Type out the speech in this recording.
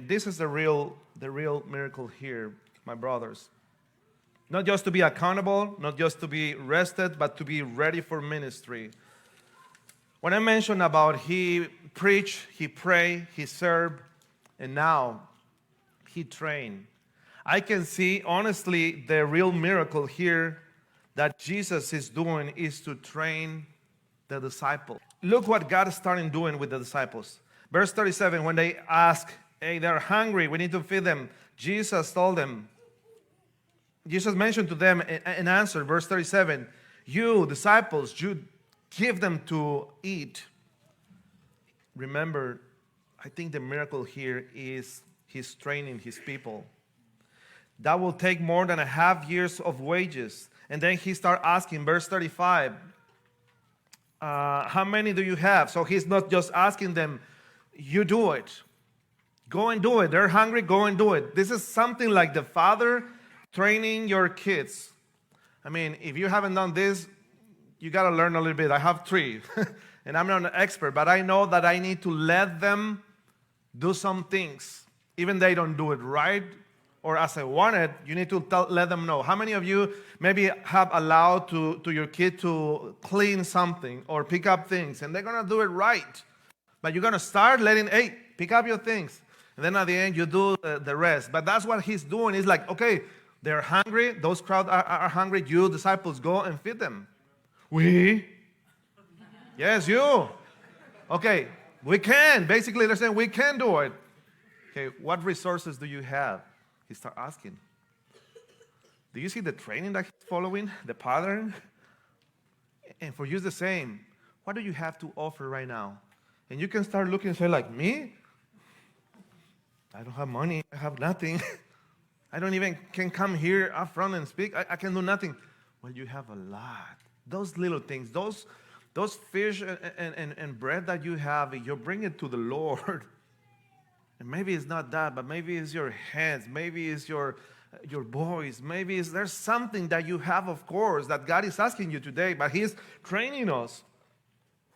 This is the real miracle here, my brothers. Not just to be accountable, not just to be rested, but to be ready for ministry. When I mentioned about he preached, he prayed, he served, and now he trained. I can see, honestly, the real miracle here that Jesus is doing is to train the disciples. Look what God is starting doing with the disciples. Verse 37, when they ask, hey, they're hungry, we need to feed them. Jesus mentioned to them an answer, verse 37, you disciples, you give them to eat. Remember, I think the miracle here is he's training his people. That will take more than a half years of wages. And then he start asking, verse 35, how many do you have? So he's not just asking them, you do it. Go and do it. They're hungry, go and do it. This is something like the father training your kids. I mean, if you haven't done this, you got to learn a little bit. I have 3, and I'm not an expert, but I know that I need to let them do some things. Even they don't do it right or as I wanted, you need to let them know. How many of you maybe have allowed to your kid to clean something or pick up things, and they're going to do it right? But you're going to start letting, hey, pick up your things. And then at the end, you do the rest. But that's what he's doing. He's like, okay, they're hungry. Those crowds are hungry. You disciples go and feed them. We? Yes, you. Okay, we can. Basically, they're saying we can do it. Okay, what resources do you have? He starts asking. Do you see the training that he's following, the pattern? And for you, it's the same. What do you have to offer right now? And you can start looking and say, like, me? I don't have money. I have nothing. I don't even can come here up front and speak. I can do nothing. Well, you have a lot. Those little things, those fish and bread that you have, you bring it to the Lord. And maybe it's not that, but maybe it's your hands. Maybe it's your voice. Maybe there's something that you have, of course, that God is asking you today, but He's training us.